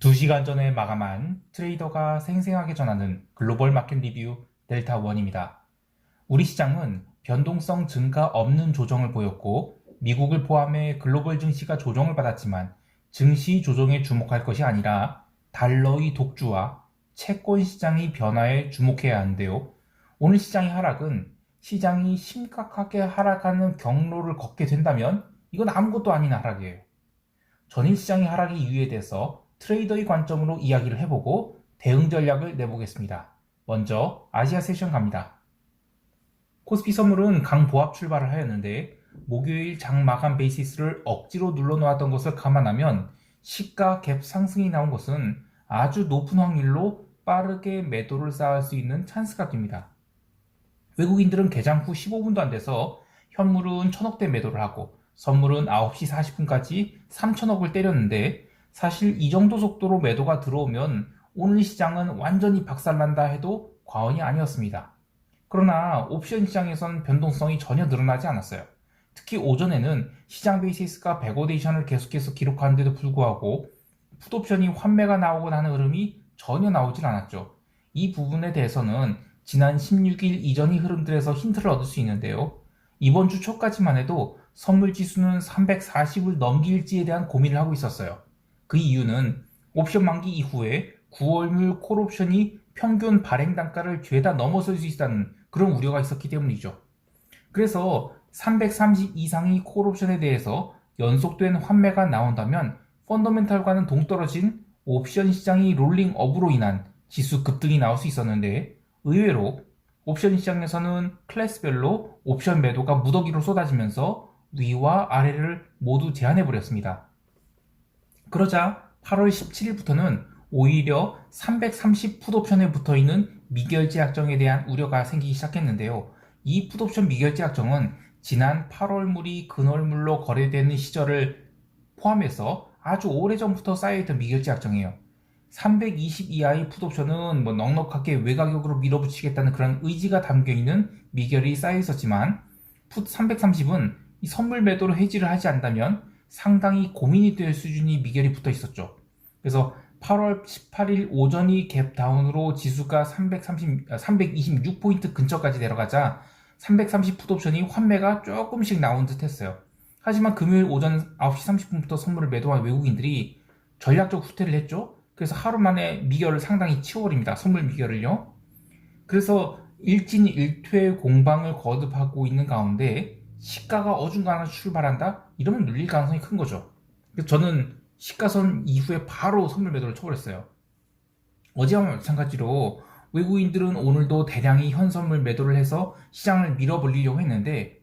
2시간 전에 마감한 트레이더가 생생하게 전하는 글로벌 마켓 리뷰 델타1입니다. 우리 시장은 변동성 증가 없는 조정을 보였고 미국을 포함해 글로벌 증시가 조정을 받았지만 증시 조정에 주목할 것이 아니라 달러의 독주와 채권 시장의 변화에 주목해야 하는데요. 오늘 시장의 하락은 시장이 심각하게 하락하는 경로를 걷게 된다면 이건 아무것도 아닌 하락이에요. 전일 시장의 하락의 이유에 대해서 트레이더의 관점으로 이야기를 해보고 대응 전략을 내보겠습니다. 먼저 아시아 세션 갑니다. 코스피 선물은 강보합 출발을 하였는데 목요일 장 마감 베이시스를 억지로 눌러놓았던 것을 감안하면 시가 갭 상승이 나온 것은 아주 높은 확률로 빠르게 매도를 쌓을 수 있는 찬스가 됩니다. 외국인들은 개장 후 15분도 안 돼서 현물은 1000억대 매도를 하고 선물은 9시 40분까지 3000억을 때렸는데 사실 이 정도 속도로 매도가 들어오면 오늘 시장은 완전히 박살난다 해도 과언이 아니었습니다. 그러나 옵션 시장에선 변동성이 전혀 늘어나지 않았어요. 특히 오전에는 시장 베이시스가 백오데이션을 계속해서 기록하는데도 불구하고 풋옵션이 환매가 나오고 나는 흐름이 전혀 나오질 않았죠. 이 부분에 대해서는 지난 16일 이전의 흐름들에서 힌트를 얻을 수 있는데요. 이번 주 초까지만 해도 선물 지수는 340을 넘길지에 대한 고민을 하고 있었어요. 그 이유는 옵션 만기 이후에 9월물 콜옵션이 평균 발행 단가를 죄다 넘어설 수 있다는 그런 우려가 있었기 때문이죠. 그래서 330 이상의 콜옵션에 대해서 연속된 환매가 나온다면 펀더멘탈과는 동떨어진 옵션 시장의 롤링업으로 인한 지수 급등이 나올 수 있었는데 의외로 옵션 시장에서는 클래스별로 옵션 매도가 무더기로 쏟아지면서 위와 아래를 모두 제한해버렸습니다. 그러자 8월 17일부터는 오히려 330 풋옵션에 붙어있는 미결제 약정에 대한 우려가 생기기 시작했는데요. 이 풋옵션 미결제 약정은 지난 8월물이 근월물로 거래되는 시절을 포함해서 아주 오래전부터 쌓여있던 미결제 약정이에요. 320 이하의 풋옵션은 넉넉하게 외가격으로 밀어붙이겠다는 그런 의지가 담겨있는 미결이 쌓여있었지만 풋 330은 이 선물 매도로 해지를 하지 않다면 상당히 고민이 될 수준의 미결이 붙어 있었죠. 그래서 8월 18일 오전이 갭 다운으로 지수가 326포인트 근처까지 내려가자 330 풋옵션이 환매가 조금씩 나온 듯 했어요. 하지만 금요일 오전 9시 30분부터 선물을 매도한 외국인들이 전략적 후퇴를 했죠. 그래서 하루 만에 미결을 상당히 치워버립니다. 선물 미결을요. 그래서 일진일퇴 공방을 거듭하고 있는 가운데 시가가 어중간하게 출발한다? 이러면 눌릴 가능성이 큰 거죠. 그래서 저는 시가선 이후에 바로 선물 매도를 쳐버렸어요. 어제와 마찬가지로 외국인들은 오늘도 대량의 현선물 매도를 해서 시장을 밀어버리려고 했는데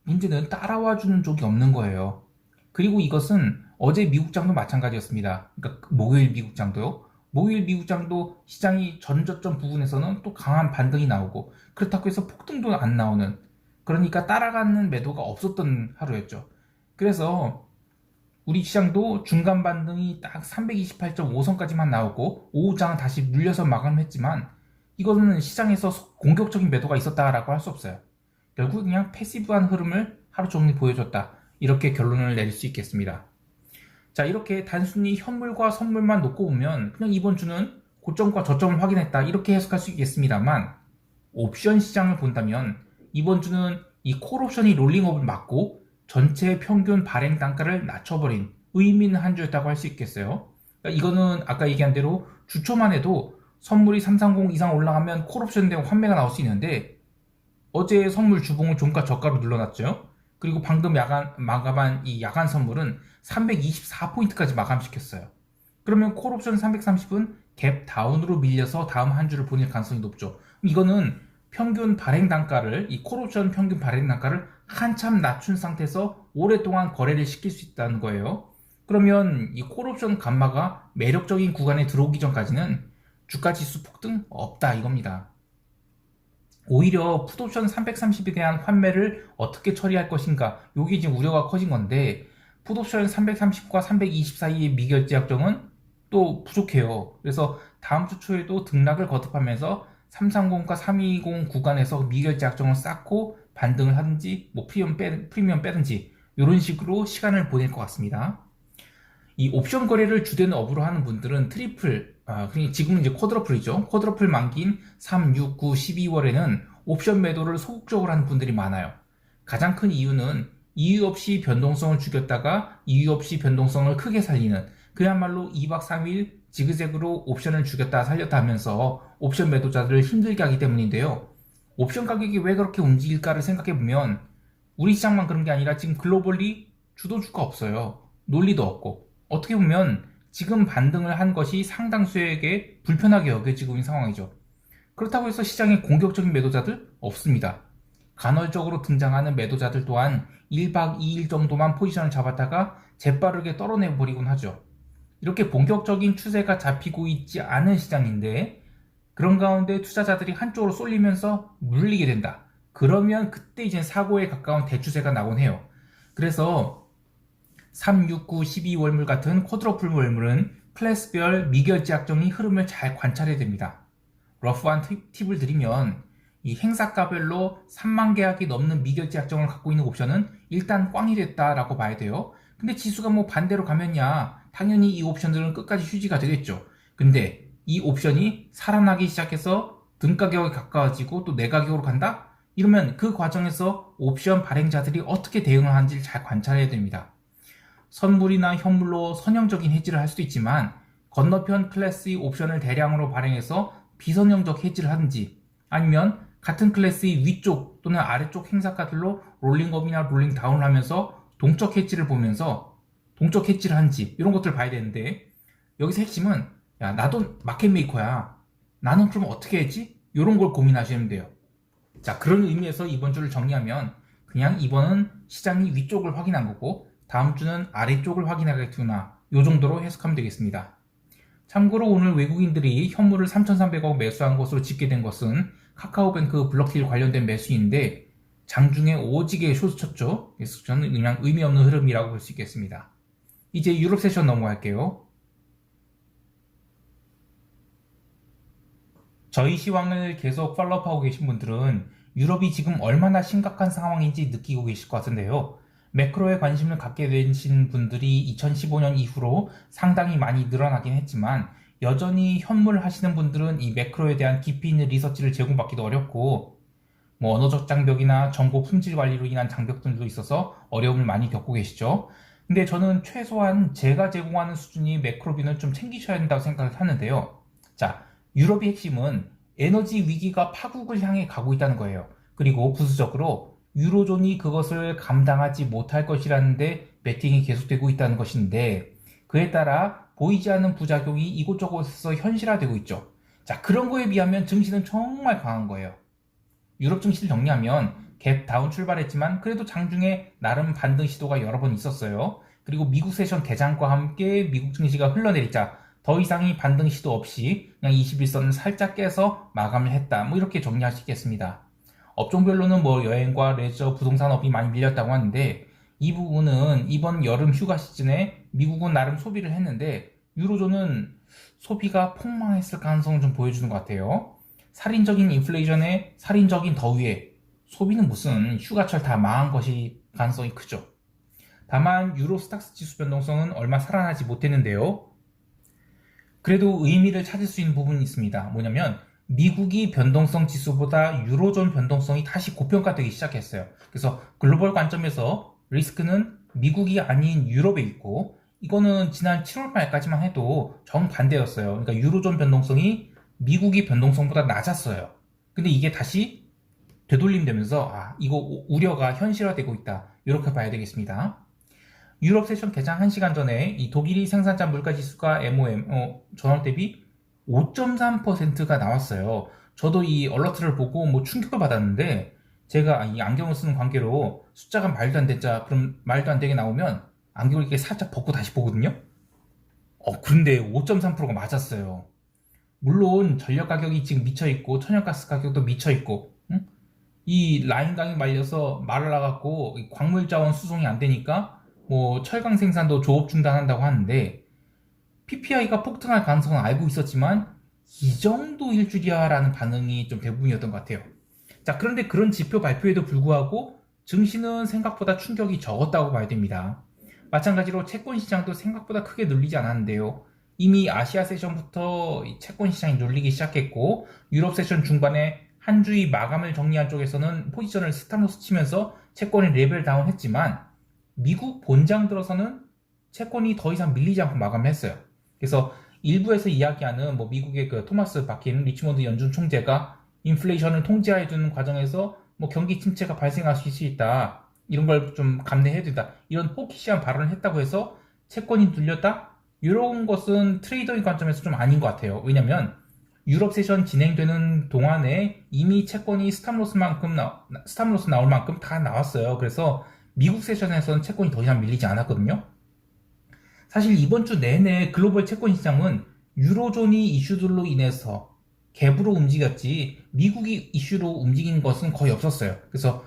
문제는 따라와 주는 쪽이 없는 거예요. 그리고 이것은 어제 미국장도 마찬가지였습니다. 그러니까 목요일 미국장도요. 목요일 미국장도 시장이 전저점 부분에서는 또 강한 반등이 나오고 그렇다고 해서 폭등도 안 나오는, 그러니까 따라가는 매도가 없었던 하루였죠. 그래서 우리 시장도 중간 반등이 딱 328.5선까지만 나오고 오후장은 다시 물려서 마감했지만 이거는 시장에서 공격적인 매도가 있었다라고 할 수 없어요. 결국 그냥 패시브한 흐름을 하루 종일 보여줬다, 이렇게 결론을 내릴 수 있겠습니다. 자, 이렇게 단순히 현물과 선물만 놓고 보면 그냥 이번 주는 고점과 저점을 확인했다, 이렇게 해석할 수 있겠습니다만 옵션 시장을 본다면 이번 주는 이 콜옵션이 롤링업을 막고 전체 평균 발행 단가를 낮춰버린 의미 있는 한 주였다고 할 수 있겠어요. 그러니까 이거는 아까 얘기한 대로 주초만 해도 선물이 330 이상 올라가면 콜옵션 대응 환매가 나올 수 있는데 어제 선물 주봉을 종가 저가로 눌러놨죠. 그리고 방금 마감한 이 야간 선물은 324포인트까지 마감시켰어요. 그러면 콜옵션 330은 갭 다운으로 밀려서 다음 한 주를 보낼 가능성이 높죠. 이거는 평균 발행 단가를, 이 콜옵션 평균 발행 단가를 한참 낮춘 상태에서 오랫동안 거래를 시킬 수 있다는 거예요. 그러면 이 콜옵션 감마가 매력적인 구간에 들어오기 전까지는 주가 지수 폭등 없다, 이겁니다. 오히려 풋옵션 330에 대한 환매를 어떻게 처리할 것인가, 요게 지금 우려가 커진 건데 풋옵션 330과 320 사이의 미결제 약정은 또 부족해요. 그래서 다음 주 초에도 등락을 거듭하면서 330과 320 구간에서 미결제 약정을 쌓고 반등을 하든지 프리미엄 빼든지 이런 식으로 시간을 보낼 것 같습니다. 이 옵션 거래를 주된 업으로 하는 분들은 그러니까 지금은 이제 쿼드러플이죠. 쿼드러플 만기인 3, 6, 9, 12월에는 옵션 매도를 소극적으로 하는 분들이 많아요. 가장 큰 이유는 이유 없이 변동성을 죽였다가 이유 없이 변동성을 크게 살리는, 그야말로 2박 3일 지그재그로 옵션을 죽였다 살렸다 하면서 옵션 매도자들을 힘들게 하기 때문인데요. 옵션 가격이 왜 그렇게 움직일까를 생각해보면 우리 시장만 그런 게 아니라 지금 글로벌리 주도주가 없어요. 논리도 없고, 어떻게 보면 지금 반등을 한 것이 상당수에게 불편하게 여겨지고 있는 상황이죠. 그렇다고 해서 시장에 공격적인 매도자들 없습니다. 간헐적으로 등장하는 매도자들 또한 1박 2일 정도만 포지션을 잡았다가 재빠르게 떨어내버리곤 하죠. 이렇게 본격적인 추세가 잡히고 있지 않은 시장인데 그런 가운데 투자자들이 한쪽으로 쏠리면서 물리게 된다. 그러면 그때 이제 사고에 가까운 대추세가 나곤 해요. 그래서 3, 6, 9, 12월물 같은 쿼드러플 월물은 클래스별 미결제 약정이 흐름을 잘 관찰해야 됩니다. 러프한 팁을 드리면 이 행사가별로 3만 계약이 넘는 미결제 약정을 갖고 있는 옵션은 일단 꽝이 됐다라고 봐야 돼요. 근데 지수가 뭐 반대로 가면야 당연히 이 옵션들은 끝까지 휴지가 되겠죠. 근데 이 옵션이 살아나기 시작해서 등가격에 가까워지고 또 내가격으로 간다? 이러면 그 과정에서 옵션 발행자들이 어떻게 대응을 하는지를 잘 관찰해야 됩니다. 선물이나 현물로 선형적인 해지를 할 수도 있지만 건너편 클래스의 옵션을 대량으로 발행해서 비선형적 해지를 하든지 아니면 같은 클래스의 위쪽 또는 아래쪽 행사가들로 롤링업이나 롤링다운을 하면서 동적 해지를 보면서 동적 해지를 한지 이런 것들을 봐야 되는데 여기서 핵심은 야 나도 마켓 메이커야 나는 그럼 어떻게 했지? 이런 걸 고민하시면 돼요. 자, 그런 의미에서 이번 주를 정리하면 그냥 이번은 시장이 위쪽을 확인한 거고 다음 주는 아래쪽을 확인하겠구나 이 정도로 해석하면 되겠습니다. 참고로 오늘 외국인들이 현물을 3,300억 매수한 것으로 집계된 것은 카카오뱅크 블록딜 관련된 매수인데 장중에 오지게 쇼트 쳤죠. 그래서 저는 그냥 의미 없는 흐름이라고 볼 수 있겠습니다. 이제 유럽 세션 넘어갈게요. 저희 시황을 계속 팔로우하고 계신 분들은 유럽이 지금 얼마나 심각한 상황인지 느끼고 계실 것 같은데요. 매크로에 관심을 갖게 되신 분들이 2015년 이후로 상당히 많이 늘어나긴 했지만 여전히 현물 하시는 분들은 이 매크로에 대한 깊이 있는 리서치를 제공받기도 어렵고 뭐 언어적 장벽이나 정보 품질 관리로 인한 장벽들도 있어서 어려움을 많이 겪고 계시죠. 근데 저는 최소한 제가 제공하는 수준이 매크로비는 좀 챙기셔야 된다고 생각을 하는데요. 자, 유럽의 핵심은 에너지 위기가 파국을 향해 가고 있다는 거예요. 그리고 부수적으로 유로존이 그것을 감당하지 못할 것이라는데 베팅이 계속되고 있다는 것인데 그에 따라 보이지 않는 부작용이 이곳저곳에서 현실화되고 있죠. 자, 그런 거에 비하면 증시는 정말 강한 거예요. 유럽 증시를 정리하면 갭 다운 출발했지만 그래도 장중에 나름 반등 시도가 여러 번 있었어요. 그리고 미국 세션 개장과 함께 미국 증시가 흘러내리자 더 이상의 반등 시도 없이 그냥 21선을 살짝 깨서 마감을 했다. 뭐 이렇게 정리할 수 있겠습니다. 업종별로는 뭐 여행과 레저, 부동산업이 많이 밀렸다고 하는데 이 부분은 이번 여름 휴가 시즌에 미국은 나름 소비를 했는데 유로존은 소비가 폭망했을 가능성을 좀 보여주는 것 같아요. 살인적인 인플레이션에 살인적인 더위에 소비는 무슨 휴가철 다 망한 것이 가능성이 크죠. 다만 유로 스탁스 지수 변동성은 얼마 살아나지 못했는데요. 그래도 의미를 찾을 수 있는 부분이 있습니다. 뭐냐면 미국이 변동성 지수보다 유로존 변동성이 다시 고평가되기 시작했어요. 그래서 글로벌 관점에서 리스크는 미국이 아닌 유럽에 있고 이거는 지난 7월 말까지만 해도 정반대였어요. 그러니까 유로존 변동성이 미국이 변동성보다 낮았어요. 근데 이게 다시 되돌림되면서 이거 우려가 현실화되고 있다. 이렇게 봐야 되겠습니다. 유럽 세션 개장 1시간 전에 이 독일이 생산자 물가지수가 MOM 전월 대비 5.3%가 나왔어요. 저도 이 얼러트를 보고 뭐 충격을 받았는데 제가 이 안경을 쓰는 관계로 숫자가 말도 안 되자 그럼 말도 안 되게 나오면 안경을 이렇게 살짝 벗고 다시 보거든요. 그런데 5.3%가 맞았어요. 물론 전력 가격이 지금 미쳐있고 천연가스 가격도 미쳐있고 이 라인강이 말려서 말라갖고 광물 자원 수송이 안 되니까 뭐 철강 생산도 조업 중단한다고 하는데 PPI가 폭등할 가능성은 알고 있었지만 이 정도일 줄이야 라는 반응이 좀 대부분이었던 것 같아요. 자, 그런데 그런 지표 발표에도 불구하고 증시는 생각보다 충격이 적었다고 봐야 됩니다. 마찬가지로 채권 시장도 생각보다 크게 눌리지 않았는데요. 이미 아시아 세션부터 채권 시장이 눌리기 시작했고 유럽 세션 중반에 한 주의 마감을 정리한 쪽에서는 포지션을 스탑로스 치면서 채권이 레벨 다운했지만 미국 본장 들어서는 채권이 더 이상 밀리지 않고 마감했어요. 그래서 일부에서 이야기하는 뭐 미국의 그 토마스 바킨 리치몬드 연준 총재가 인플레이션을 통제해주는 과정에서 뭐 경기 침체가 발생할 수 있다. 이런 걸 좀 감내해야 된다. 이런 호키시한 발언을 했다고 해서 채권이 눌렸다? 이런 것은 트레이더의 관점에서 좀 아닌 것 같아요. 왜냐면 유럽 세션 진행되는 동안에 이미 채권이 스탑로스 나올 만큼 다 나왔어요. 그래서 미국 세션에서는 채권이 더 이상 밀리지 않았거든요. 사실 이번 주 내내 글로벌 채권 시장은 유로존이 이슈들로 인해서 갭으로 움직였지 미국이 이슈로 움직인 것은 거의 없었어요. 그래서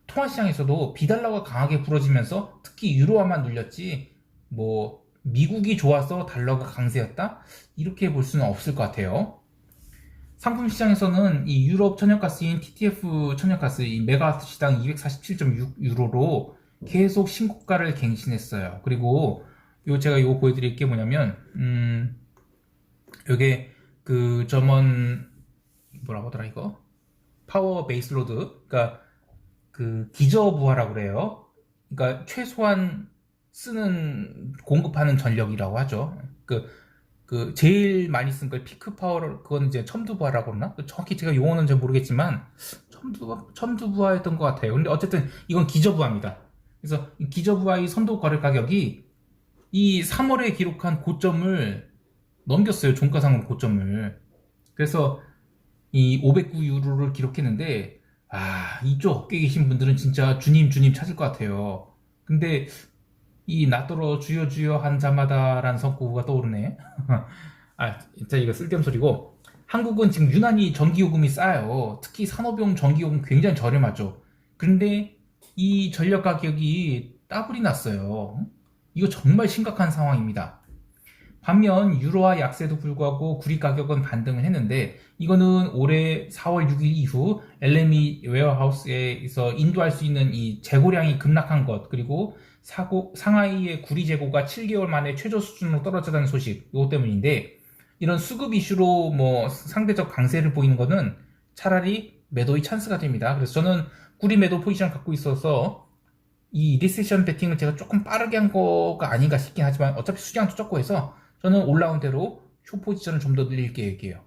통화시장에서도 비달러가 강하게 부러지면서 특히 유로화만 눌렸지 뭐 미국이 좋아서 달러가 강세였다? 이렇게 볼 수는 없을 것 같아요. 상품 시장에서는 이 유럽 천연가스인 TTF 천연가스 이 메가와트 시당 247.6 유로로 계속 신고가를 갱신했어요. 그리고 제가 이거 보여드릴 게 뭐냐면 요게 그 점원 뭐라고 하더라 이거 파워 베이스로드 그러니까 그 기저부하라고 그래요. 그러니까 최소한 쓰는 공급하는 전력이라고 하죠. 그 제일 많이 쓴 걸 피크 파워를 그건 이제 첨두부하라고 그러나 정확히 제가 용어는 잘 모르겠지만 첨두부하였던 것 같아요. 근데 어쨌든 이건 기저부하입니다. 그래서 기저부하의 선도 거래 가격이 이 3월에 기록한 고점을 넘겼어요. 종가상으로 고점을. 그래서 이 509유로를 기록했는데 이쪽 업계에 계신 분들은 진짜 주님 찾을 것 같아요. 근데 이 나더러 주여 주여 한 자마다라는 성구가 떠오르네. 진짜 이거 쓸데없는 소리고 한국은 지금 유난히 전기요금이 싸요. 특히 산업용 전기요금 굉장히 저렴하죠. 그런데 이 전력 가격이 따블이 났어요. 이거 정말 심각한 상황입니다. 반면 유로화 약세도 불구하고 구리 가격은 반등을 했는데 이거는 올해 4월 6일 이후 LME 웨어하우스에서 인도할 수 있는 이 재고량이 급락한 것 그리고 상하이의 구리 재고가 7개월 만에 최저 수준으로 떨어졌다는 소식 이것 때문인데 이런 수급 이슈로 뭐 상대적 강세를 보이는 거는 차라리 매도의 찬스가 됩니다. 그래서 저는 구리 매도 포지션을 갖고 있어서 이 리세션 베팅을 제가 조금 빠르게 한 거가 아닌가 싶긴 하지만 어차피 수량도 적고 해서 저는 올라온 대로 쇼 포지션을 좀 더 늘릴 계획이에요.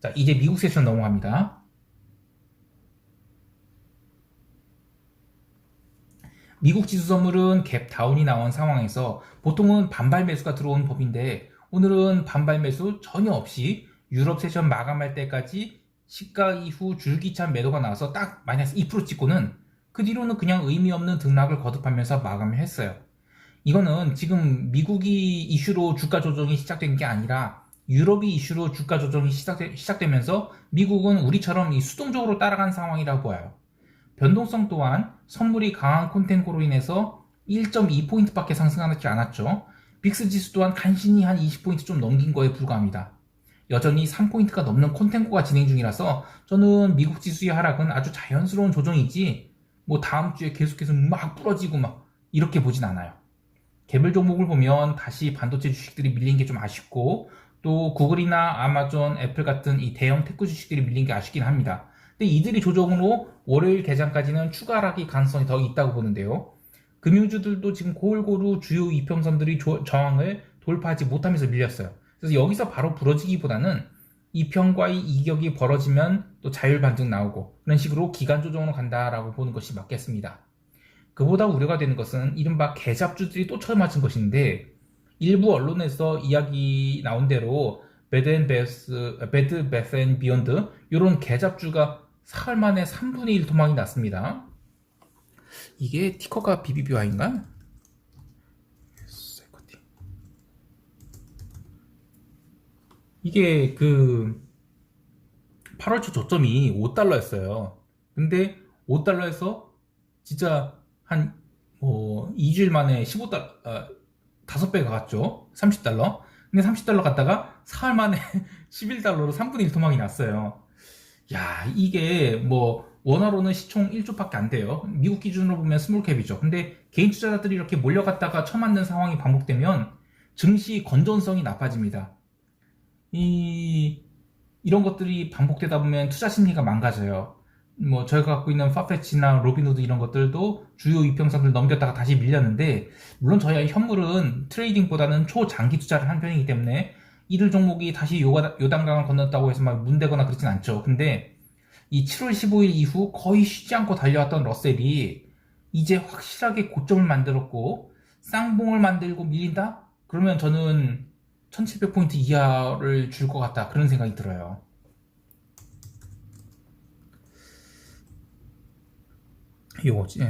자, 이제 미국 세션 넘어갑니다. 미국 지수 선물은 갭 다운이 나온 상황에서 보통은 반발 매수가 들어오는 법인데 오늘은 반발 매수 전혀 없이 유럽 세션 마감할 때까지 시가 이후 줄기찬 매도가 나와서 딱 마이너스 2% 찍고는 그 뒤로는 그냥 의미 없는 등락을 거듭하면서 마감을 했어요. 이거는 지금 미국이 이슈로 주가 조정이 시작된 게 아니라 유럽이 이슈로 주가 조정이 시작되면서 미국은 우리처럼 수동적으로 따라간 상황이라고 보여요. 변동성 또한 선물이 강한 콘텐고로 인해서 1.2포인트밖에 상승하지 않았죠. 빅스 지수 또한 간신히 한 20포인트 좀 넘긴 거에 불과합니다. 여전히 3포인트가 넘는 콘텐고가 진행 중이라서 저는 미국 지수의 하락은 아주 자연스러운 조정이지 뭐 다음 주에 계속해서 막 부러지고 막 이렇게 보진 않아요. 개별 종목을 보면 다시 반도체 주식들이 밀린 게 좀 아쉽고 또 구글이나 아마존, 애플 같은 이 대형 테크 주식들이 밀린 게 아쉽긴 합니다. 근데 이들이 조정으로 월요일 개장까지는 추가 하락의 가능성이 더 있다고 보는데요. 금융주들도 지금 골고루 주요 이평선들이 저항을 돌파하지 못하면서 밀렸어요. 그래서 여기서 바로 부러지기보다는 이평과의 이격이 벌어지면 또 자율 반등 나오고 그런 식으로 기간 조정으로 간다라고 보는 것이 맞겠습니다. 그보다 우려가 되는 것은 이른바 개잡주들이 또 처맞은 것인데 일부 언론에서 이야기 나온 대로 베드 베스 앤 비욘드 이런 개잡주가 사흘 만에 3분의 1 도망이 났습니다. 이게 티커가 BBBY인가? 이게 그 8월 초 저점이 5달러였어요. 근데 5달러에서 진짜 한 2주일 만에 15달러 5배가 갔죠. 30달러. 근데 30달러 갔다가 사흘 만에 11달러로 3분의 1 토막이 났어요. 야, 이게 뭐 원화로는 시총 1조밖에 안 돼요. 미국 기준으로 보면 스몰캡이죠. 근데 개인 투자자들이 이렇게 몰려갔다가 처맞는 상황이 반복되면 증시 건전성이 나빠집니다. 이런 것들이 반복되다 보면 투자 심리가 망가져요. 뭐 저희가 갖고 있는 파페치나 로빈후드 이런 것들도 주요 이평선을 넘겼다가 다시 밀렸는데, 물론 저희 현물은 트레이딩보다는 초장기 투자를 한 편이기 때문에 이들 종목이 다시 요단강을 건넜다고 해서 막 문대거나 그렇진 않죠. 근데 이 7월 15일 이후 거의 쉬지 않고 달려왔던 러셀이 이제 확실하게 고점을 만들었고 쌍봉을 만들고 밀린다? 그러면 저는 1700포인트 이하를 줄 것 같다, 그런 생각이 들어요. 이거지.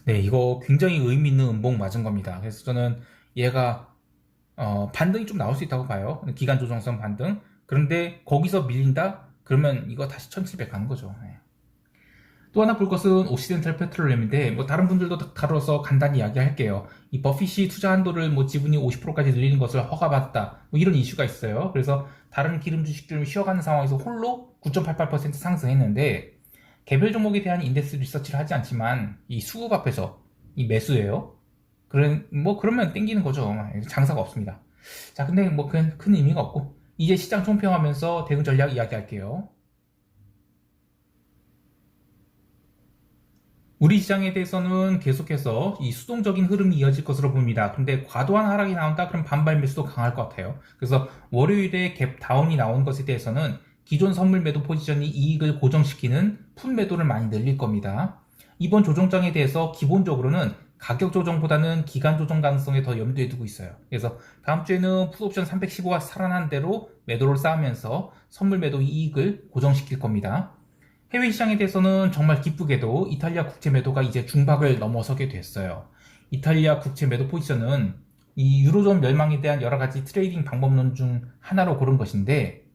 네, 이거 굉장히 의미 있는 음봉 맞은 겁니다. 그래서 저는 얘가 반등이 좀 나올 수 있다고 봐요. 기간 조정성 반등. 그런데 거기서 밀린다? 그러면 이거 다시 1700 가는 거죠. 네. 또 하나 볼 것은 옥시덴탈 페트롤리움인데, 뭐 다른 분들도 다뤄서 간단히 이야기할게요. 이 버핏이 투자 한도를 뭐 지분이 50%까지 늘리는 것을 허가받다, 뭐 이런 이슈가 있어요. 그래서 다른 기름 주식들을 쉬어가는 상황에서 홀로 9.88% 상승했는데, 개별 종목에 대한 인덱스 리서치를 하지 않지만 이 수급 앞에서 이 매수예요. 그러면 땡기는 거죠. 장사가 없습니다. 자, 근데 뭐 큰 의미가 없고, 이제 시장 총평하면서 대응 전략 이야기할게요. 우리 시장에 대해서는 계속해서 이 수동적인 흐름이 이어질 것으로 보입니다. 근데 과도한 하락이 나온다 그럼 반발 매수도 강할 것 같아요. 그래서 월요일에 갭 다운이 나온 것에 대해서는 기존 선물 매도 포지션이 이익을 고정시키는 풋 매도를 많이 늘릴 겁니다. 이번 조정장에 대해서 기본적으로는 가격 조정보다는 기간 조정 가능성에 더 염두에 두고 있어요. 그래서 다음 주에는 풋옵션 315가 살아난 대로 매도를 쌓으면서 선물 매도 이익을 고정시킬 겁니다. 해외 시장에 대해서는 정말 기쁘게도 이탈리아 국채 매도가 이제 중박을 넘어서게 됐어요. 이탈리아 국채 매도 포지션은 이 유로존 멸망에 대한 여러 가지 트레이딩 방법론 중 하나로 고른 것인데,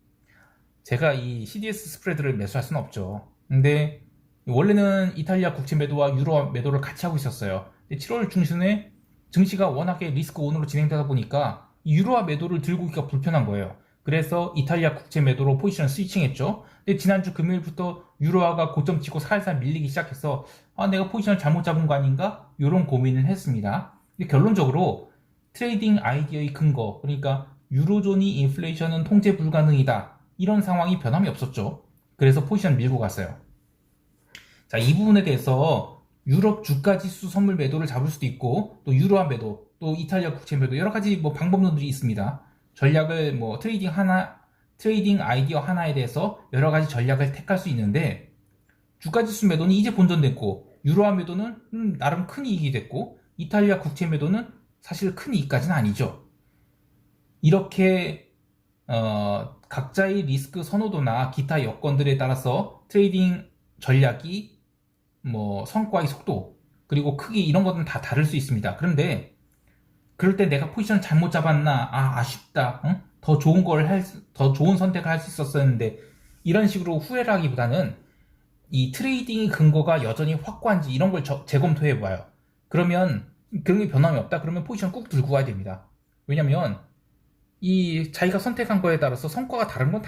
제가 이 CDS 스프레드를 매수할 수는 없죠. 근데 원래는 이탈리아 국채 매도와 유로 매도를 같이 하고 있었어요. 7월 중순에 증시가 워낙에 리스크 온으로 진행되다 보니까 유로화 매도를 들고 있기가 불편한 거예요. 그래서 이탈리아 국채 매도로 포지션을 스위칭했죠. 근데 지난주 금요일부터 유로화가 고점 치고 살살 밀리기 시작해서 내가 포지션을 잘못 잡은 거 아닌가? 이런 고민을 했습니다. 근데 결론적으로 트레이딩 아이디어의 근거, 그러니까 유로존이 인플레이션은 통제 불가능이다, 이런 상황이 변함이 없었죠. 그래서 포지션 밀고 갔어요. 자, 이 부분에 대해서 유럽 주가지수 선물 매도를 잡을 수도 있고, 또 유로화 매도, 또 이탈리아 국채 매도, 여러 가지 뭐 방법론들이 있습니다. 전략을 뭐 트레이딩 아이디어 하나에 대해서 여러 가지 전략을 택할 수 있는데, 주가지수 매도는 이제 본전됐고, 유로화 매도는 나름 큰 이익이 됐고, 이탈리아 국채 매도는 사실 큰 이익까지는 아니죠. 이렇게 각자의 리스크 선호도나 기타 여건들에 따라서 트레이딩 전략이 뭐 성과의 속도, 그리고 크기, 이런 것은 다 다를 수 있습니다. 그런데 그럴 때 내가 포지션 잘못 잡았나, 아쉽다, 더 좋은 선택을 할 수 있었었는데, 이런 식으로 후회를 하기보다는 이 트레이딩의 근거가 여전히 확고한지 이런 걸 재검토해 봐요. 그러면 그런 게 변함이 없다 그러면 포지션 꾹 들고 와야 됩니다. 왜냐면 이 자기가 선택한 거에 따라서 성과가 다른 건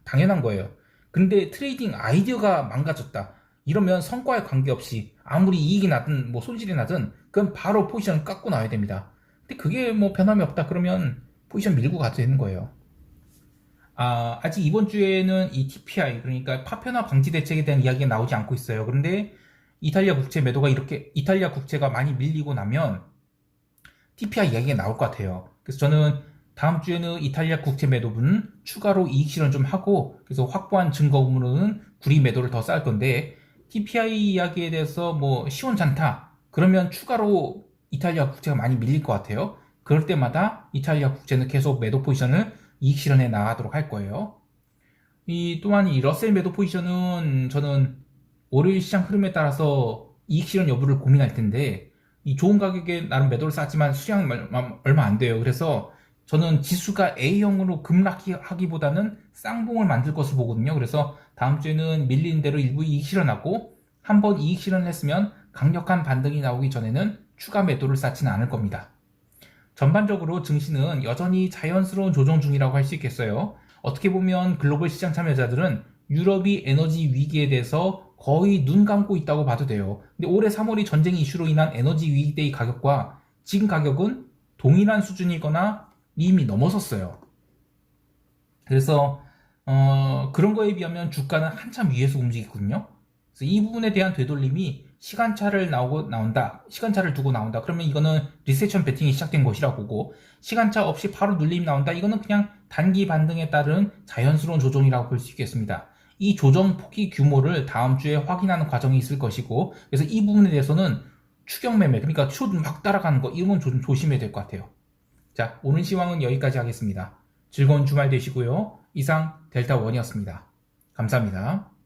당연한 거예요. 근데 트레이딩 아이디어가 망가졌다 이러면 성과에 관계없이 아무리 이익이 나든 뭐 손실이 나든 그건 바로 포지션을 깎고 나와야 됩니다. 근데 그게 뭐 변함이 없다 그러면 포지션 밀고 가도 되는 거예요. 아직 이번 주에는 이 TPI, 그러니까 파편화 방지 대책에 대한 이야기가 나오지 않고 있어요. 그런데 이탈리아 국채가 많이 밀리고 나면 TPI 이야기가 나올 것 같아요. 그래서 저는 다음 주에는 이탈리아 국채 매도분 추가로 이익 실현 좀 하고, 그래서 확보한 증거금으로는 구리 매도를 더 쌓을 건데, TPI 이야기에 대해서 뭐 시원찮다 그러면 추가로 이탈리아 국채가 많이 밀릴 것 같아요. 그럴 때마다 이탈리아 국채는 계속 매도 포지션을 이익 실현해 나가도록 할 거예요. 또한 이 러셀 매도 포지션은 저는 월요일 시장 흐름에 따라서 이익 실현 여부를 고민할 텐데, 이 좋은 가격에 나름 매도를 쌌지만 수량이 얼마 안 돼요. 그래서 저는 지수가 A형으로 급락하기보다는 쌍봉을 만들 것을 보거든요. 그래서 다음 주에는 밀린 대로 일부 이익 실현하고, 한번 이익 실현을 했으면 강력한 반등이 나오기 전에는 추가 매도를 쌓지는 않을 겁니다. 전반적으로 증시는 여전히 자연스러운 조정 중이라고 할 수 있겠어요. 어떻게 보면 글로벌 시장 참여자들은 유럽이 에너지 위기에 대해서 거의 눈 감고 있다고 봐도 돼요. 근데 올해 3월이 전쟁 이슈로 인한 에너지 위기 때의 가격과 지금 가격은 동일한 수준이거나 이미 넘어섰어요. 그래서 그런 거에 비하면 주가는 한참 위에서 움직이거든요. 그래서 이 부분에 대한 되돌림이 시간차를 두고 나온다. 그러면 이거는 리세션 베팅이 시작된 것이라고 보고, 시간차 없이 바로 눌림이 나온다. 이거는 그냥 단기 반등에 따른 자연스러운 조정이라고 볼 수 있겠습니다. 이 조정 폭의 규모를 다음 주에 확인하는 과정이 있을 것이고, 그래서 이 부분에 대해서는 추격 매매, 그러니까 막 따라가는 거, 이런 건 좀 조심해야 될 것 같아요. 자, 오늘 시황은 여기까지 하겠습니다. 즐거운 주말 되시고요. 이상 델타원이었습니다. 감사합니다.